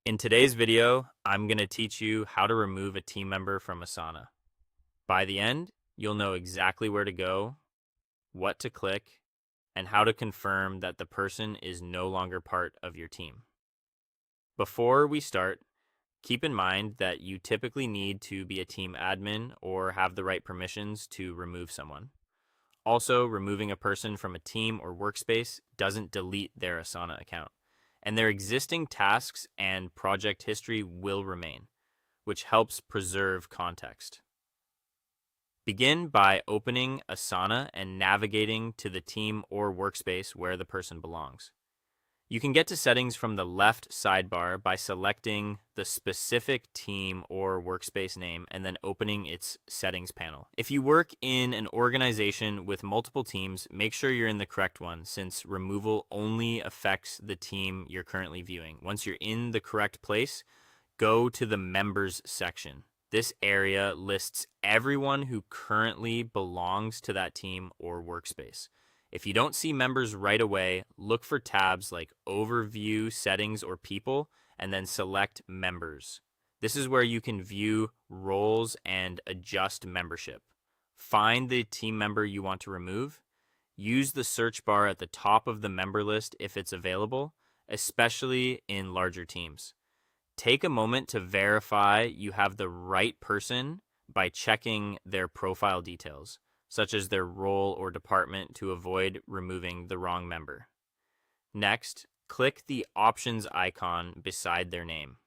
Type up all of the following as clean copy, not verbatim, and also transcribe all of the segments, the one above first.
In today's video, I'm going to teach you how to remove a team member from Asana. By the end, you'll know exactly where to go, what to click, and how to confirm that the person is no longer part of your team. Before we start, keep in mind that you typically need to be a team admin or have the right permissions to remove someone. Also, removing a person from a team or workspace doesn't delete their Asana account, and their existing tasks and project history will remain, which helps preserve context. Begin by opening Asana and navigating to the team or workspace where the person belongs. You can get to settings from the left sidebar by selecting the specific team or workspace name and then opening its settings panel. If you work in an organization with multiple teams, make sure you're in the correct one since removal only affects the team you're currently viewing. Once you're in the correct place, go to the members section. This area lists everyone who currently belongs to that team or workspace. If you don't see members right away, look for tabs like Overview, Settings, or People, and then select Members. This is where you can view roles and adjust membership. Find the team member you want to remove. Use the search bar at the top of the member list if it's available, especially in larger teams. Take a moment to verify you have the right person by checking their profile details, such as their role or department, to avoid removing the wrong member. Next, click the options icon beside their name.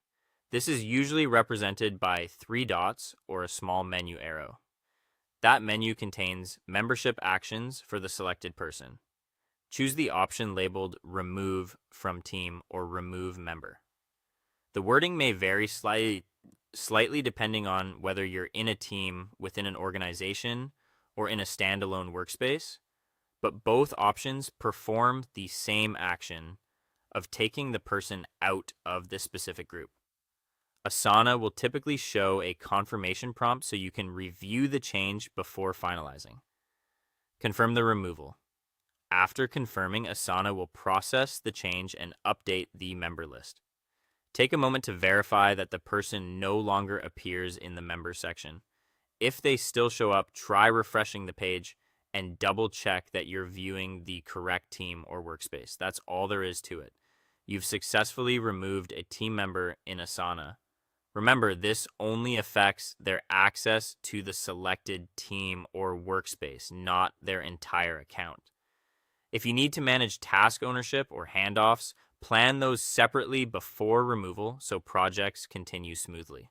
This is usually represented by 3 dots or a small menu arrow. That menu contains membership actions for the selected person. Choose the option labeled Remove from Team or Remove Member. The wording may vary slightly depending on whether you're in a team within an organization or in a standalone workspace, but both options perform the same action of taking the person out of this specific group. Asana will typically show a confirmation prompt so you can review the change before finalizing. Confirm the removal. After confirming, Asana will process the change and update the member list. Take a moment to verify that the person no longer appears in the members section. If they still show up, try refreshing the page and double check that you're viewing the correct team or workspace. That's all there is to it. You've successfully removed a team member in Asana. Remember, this only affects their access to the selected team or workspace, not their entire account. If you need to manage task ownership or handoffs, plan those separately before removal so projects continue smoothly.